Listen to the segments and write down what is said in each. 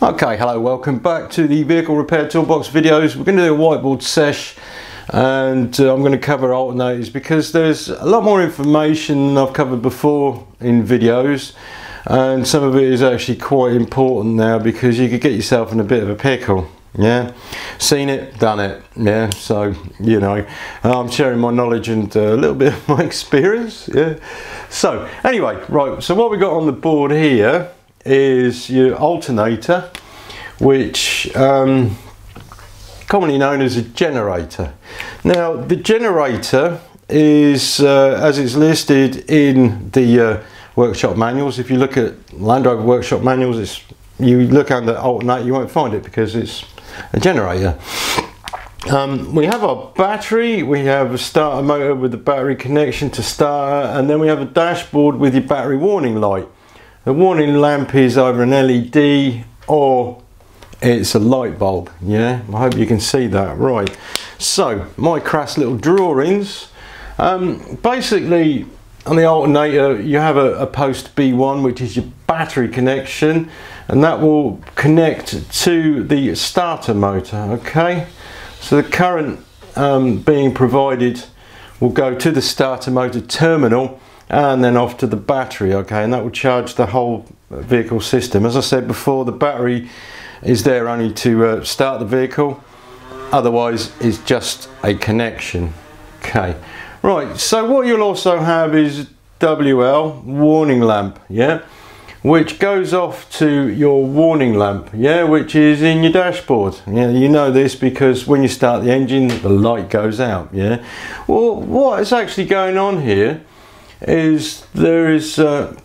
Okay, hello, welcome back to the vehicle repair toolbox videos. We're going to do a whiteboard sesh, and I'm going to cover alternators because there's a lot more information than I've covered before in videos, and some of it is actually quite important now because you could get yourself in a bit of a pickle. Yeah, seen it, done it. Yeah, so you know, I'm sharing my knowledge and a little bit of my experience. Yeah, so anyway, right, so what we got on the board here is your alternator, which commonly known as a generator. Now the generator is as it's listed in the workshop manuals. If you look at Land Rover workshop manuals, you look under alternator, you won't find it because it's a generator. We have our battery, we have a starter motor with the battery connection to starter, and then we have a dashboard with your battery warning light. The warning lamp is either an LED or it's a light bulb. Yeah, I hope you can see that. Right, so my crass little drawings. Basically on the alternator you have a post B1, which is your battery connection, and that will connect to the starter motor. Okay, so the current being provided will go to the starter motor terminal and then off to the battery. Okay, and that will charge the whole vehicle system. As I said before, the battery is there only to start the vehicle, otherwise it's just a connection. Okay, right, so what you'll also have is WL warning lamp, yeah, which goes off to your warning lamp, yeah, which is in your dashboard. Yeah, you know this because when you start the engine the light goes out. Yeah, well, what is actually going on here is there is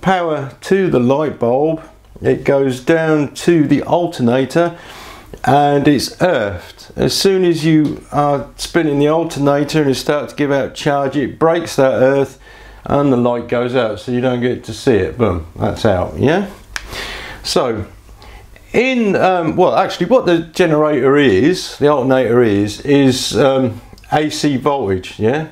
power to the light bulb. It goes down to the alternator and it's earthed. As soon as you are spinning the alternator and it starts to give out charge, it breaks that earth and the light goes out, so you don't get to see it. Boom, that's out. Yeah, so in well, actually what the generator is, the alternator is AC voltage. Yeah,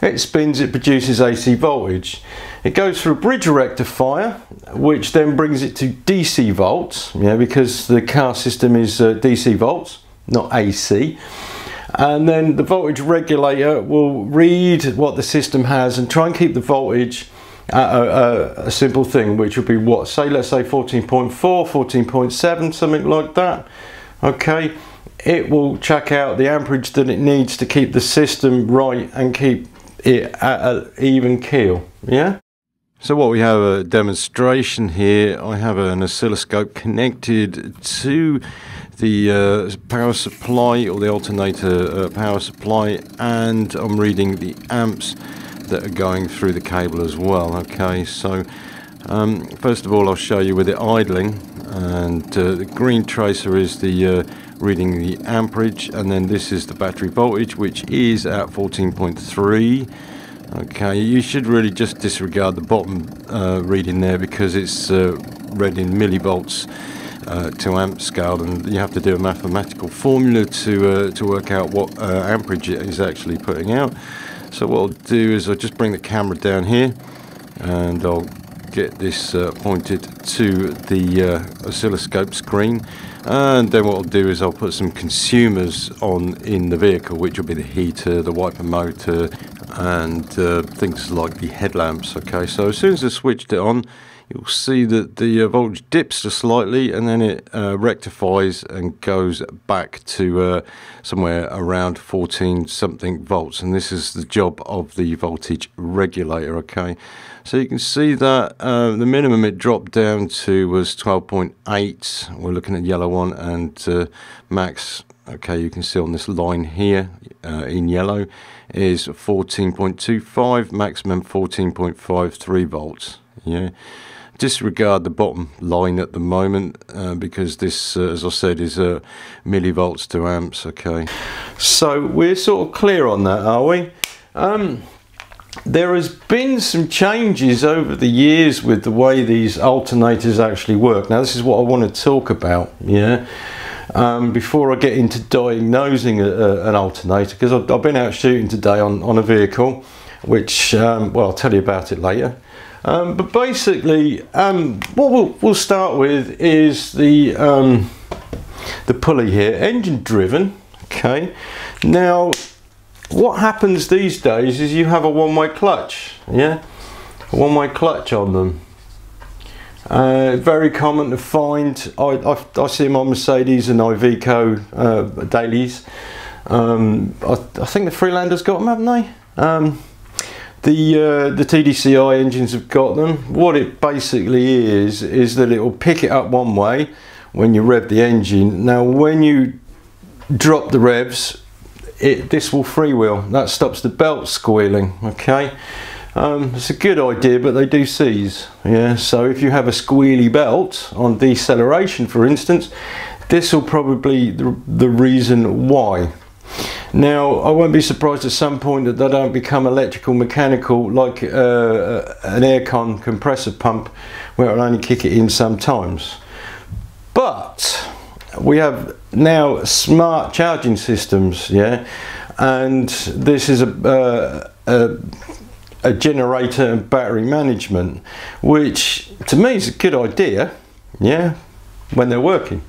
it spins, it produces AC voltage. It goes through a bridge rectifier, which then brings it to DC volts, yeah, because the car system is DC volts, not AC. And then the voltage regulator will read what the system has and try and keep the voltage at a simple thing, which would be what, say, let's say 14.4, 14.7, something like that. Okay, it will check out the amperage that it needs to keep the system right and keep it at an even keel. Yeah, so what we have a demonstration here. I have an oscilloscope connected to the power supply, or the alternator power supply, and I'm reading the amps that are going through the cable as well. Okay, so first of all I'll show you with it idling, and the green tracer is the reading the amperage, and then this is the battery voltage, which is at 14.3. okay, you should really just disregard the bottom reading there because it's read in millivolts to amp scale, and you have to do a mathematical formula to work out what amperage it is actually putting out. So what I'll do is I'll just bring the camera down here and I'll get this pointed to the oscilloscope screen, and then what I'll do is I'll put some consumers on in the vehicle, which will be the heater, the wiper motor, and things like the headlamps. Okay, so as soon as I switched it on, you'll see that the voltage dips just slightly, and then it rectifies and goes back to somewhere around 14 something volts, and this is the job of the voltage regulator. Okay, so you can see that the minimum it dropped down to was 12.8. we're looking at yellow one, and max, okay, you can see on this line here in yellow is 14.25, maximum 14.53 volts. Yeah, disregard the bottom line at the moment because this, as I said, is millivolts to amps. Okay, so we're sort of clear on that, are we? There has been some changes over the years with the way these alternators actually work. Now this is what I want to talk about, yeah, before I get into diagnosing an alternator, because I've been out shooting today on a vehicle, which well, I'll tell you about it later. But basically what we'll start with is the the pulley here, engine driven. Okay, now what happens these days is you have a one-way clutch, yeah, a one-way clutch on them. Very common to find. I see them on Mercedes and Iveco dailies. I think the Freelander's got them, haven't they? The TDCI engines have got them. What it basically is that it will pick it up one way when you rev the engine. Now when you drop the revs, this will freewheel. That stops the belt squealing. Okay, it's a good idea, but they do seize. Yeah, so if you have a squealy belt on deceleration, for instance, this will probably the reason why. Now I won't be surprised at some point that they don't become electrical mechanical like an aircon compressor pump, where it'll only kick it in sometimes. But we have now smart charging systems, yeah, and this is a generator and battery management, which to me is a good idea, yeah, when they're working.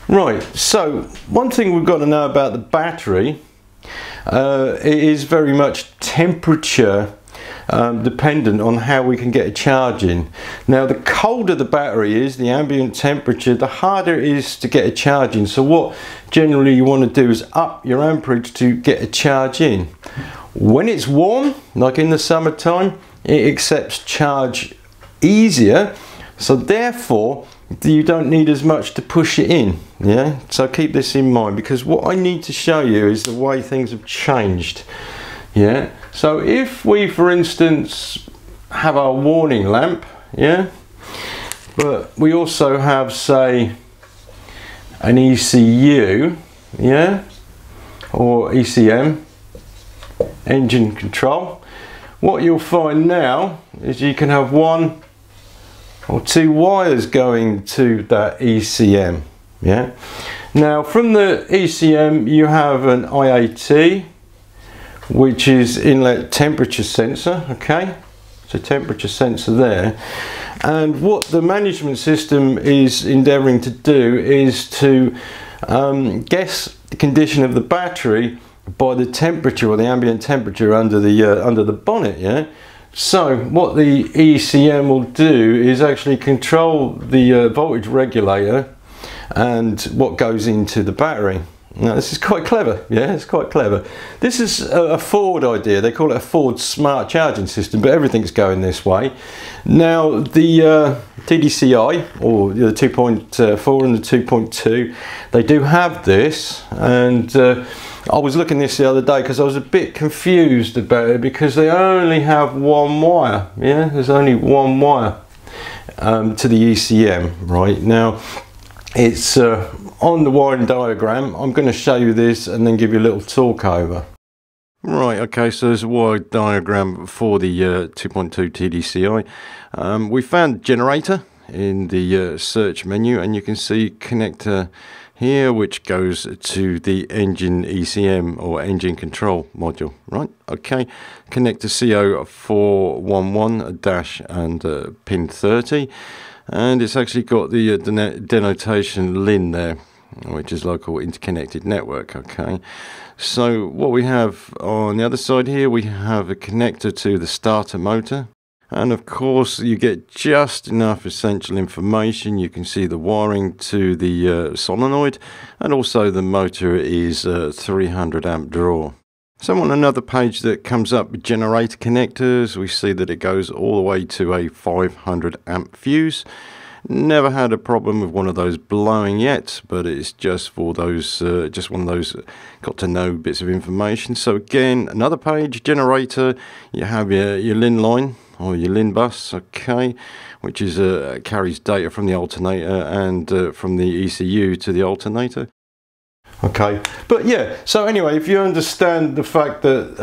Right, so one thing we've got to know about the battery, it is very much temperature dependent on how we can get a charge in. Now the colder the battery is, the ambient temperature, the harder it is to get a charge in. So what generally you want to do is up your amperage to get a charge in. When it's warm, like in the summertime, it accepts charge easier, so therefore you don't need as much to push it in. Yeah, so keep this in mind, because what I need to show you is the way things have changed. Yeah, so if we, for instance, have our warning lamp, yeah, but we also have, say, an ECU, yeah, or ECM, engine control, what you'll find now is you can have one or two wires going to that ECM, yeah. Now from the ECM you have an IAT, which is inlet temperature sensor. Okay, so temperature sensor there, and what the management system is endeavoring to do is to guess the condition of the battery by the temperature, or the ambient temperature under the bonnet. Yeah, so what the ECM will do is actually control the voltage regulator and what goes into the battery. Now this is quite clever, yeah, it's quite clever. This is a Ford idea. They call it a Ford smart charging system, but everything's going this way. Now the TDCI, or the 2.4 and the 2.2, they do have this, and I was looking this the other day because I was a bit confused about it, because they only have one wire. Yeah, there's only one wire to the ECM. Right, now it's on the wiring diagram. I'm going to show you this and then give you a little talk over. Right, okay, so there's a wiring diagram for the 2.2 TDCI. We found generator in the search menu, and you can see connector here, which goes to the engine ECM, or engine control module. Right, okay, connector CO411 dash and pin 30, and it's actually got the denotation LIN there, which is local interconnected network. Okay, so what we have on the other side here, we have a connector to the starter motor. And of course you get just enough essential information. You can see the wiring to the solenoid, and also the motor is 300 amp draw. So on another page that comes up with generator connectors, we see that it goes all the way to a 500 amp fuse. Never had a problem with one of those blowing yet, but it's just for those, just one of those got to know bits of information. So again, another page, generator, you have your LIN line, or your LIN bus, okay, which is carries data from the alternator and from the ECU to the alternator. Okay, but yeah, so anyway, if you understand the fact that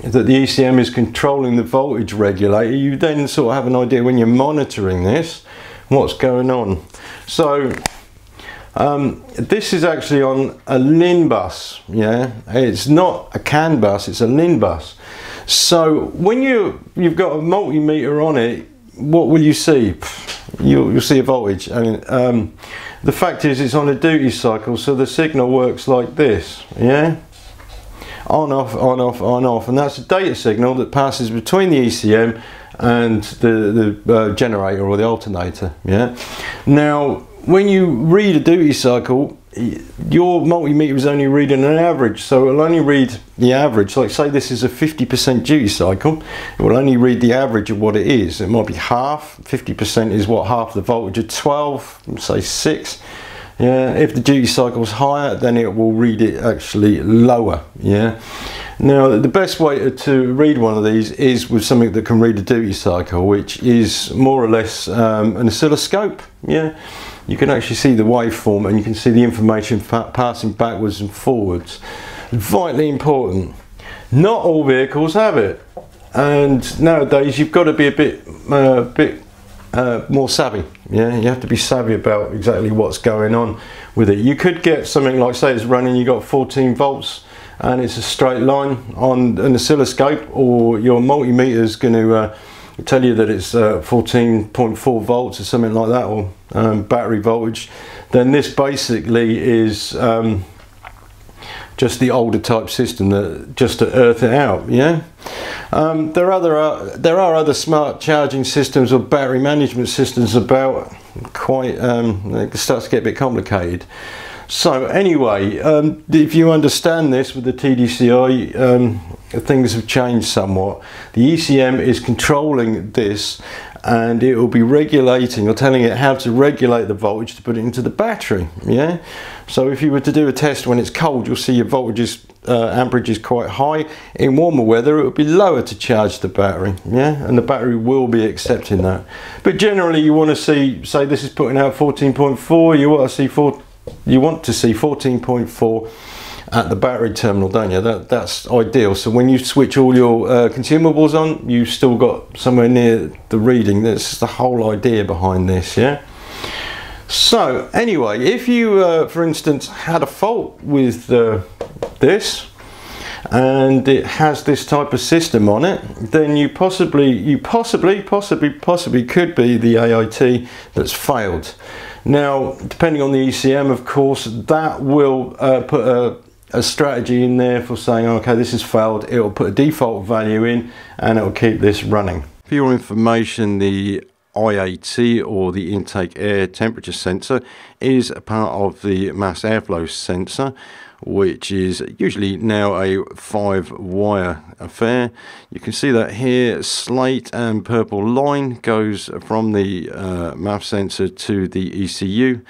that the ECM is controlling the voltage regulator, you then sort of have an idea when you're monitoring this what's going on. So this is actually on a LIN bus, yeah, it's not a CAN bus, it's a LIN bus. So when you've got a multimeter on it, what will you see? You'll see a voltage. I mean, the fact is it's on a duty cycle, so the signal works like this, yeah? On, off, on, off, on, off, and that's a data signal that passes between the ECM and the generator or the alternator, yeah? Now, when you read a duty cycle, your multimeter is only reading an average, so it'll only read the average. Like say this is a 50% duty cycle, it will only read the average of what it is. It might be half, 50% is what half the voltage of 12, say 6. Yeah, if the duty cycle is higher, then it will read it actually lower. Yeah. Now the best way to read one of these is with something that can read a duty cycle, which is more or less an oscilloscope. Yeah, you can actually see the waveform and you can see the information passing backwards and forwards. Vitally important. Not all vehicles have it, and nowadays you've got to be a bit more savvy. Yeah, you have to be savvy about exactly what's going on with it. You could get something like, say it's running, you got 14 volts and it's a straight line on an oscilloscope, or your multimeter is going to tell you that it's 14.4 volts or something like that, or battery voltage. Then this basically is just the older type system, that just to earth it out. Yeah. There are other smart charging systems or battery management systems about. Quite it starts to get a bit complicated. So anyway, if you understand this with the TDCI, things have changed somewhat. The ECM is controlling this, and it will be regulating or telling it how to regulate the voltage to put it into the battery. Yeah. So if you were to do a test when it's cold, you'll see your voltages amperage is quite high. In warmer weather it will be lower to charge the battery, yeah, and the battery will be accepting that. But generally you want to see, say this is putting out 14.4, you want to see 14.4 at the battery terminal, don't you? That's ideal. So when you switch all your consumables on, you've still got somewhere near the reading. That's the whole idea behind this, yeah. So anyway, if you for instance had a fault with this and it has this type of system on it, then you possibly could be the AIT that's failed. Now depending on the ECM, of course, that will put a strategy in there for saying, okay, this has failed. It will put a default value in and it will keep this running. For your information, the IAT, or the intake air temperature sensor, is a part of the mass airflow sensor, which is usually now a 5-wire affair. You can see that here, slate and purple line goes from the MAF sensor to the ECU,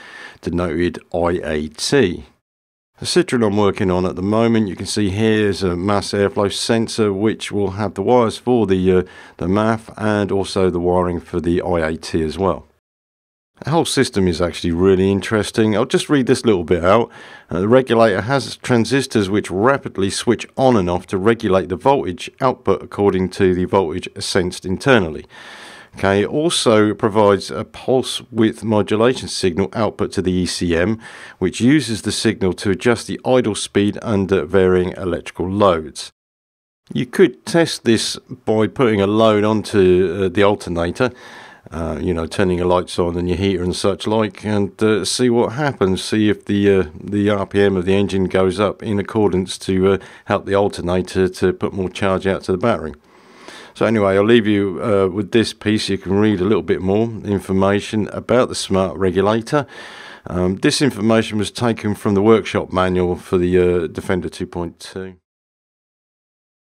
denoted IAT. The Citroen I'm working on at the moment, you can see here is a mass airflow sensor, which will have the wires for the MAF and also the wiring for the IAT as well. The whole system is actually really interesting. I'll just read this little bit out. The regulator has transistors which rapidly switch on and off to regulate the voltage output according to the voltage sensed internally. Okay, it also provides a pulse width modulation signal output to the ECM, which uses the signal to adjust the idle speed under varying electrical loads. You could test this by putting a load onto the alternator, you know, turning your lights on and your heater and such like, and see what happens. See if the RPM of the engine goes up in accordance to help the alternator to put more charge out to the battery. So anyway, I'll leave you with this piece. You can read a little bit more information about the smart regulator. This information was taken from the workshop manual for the Defender 2.2.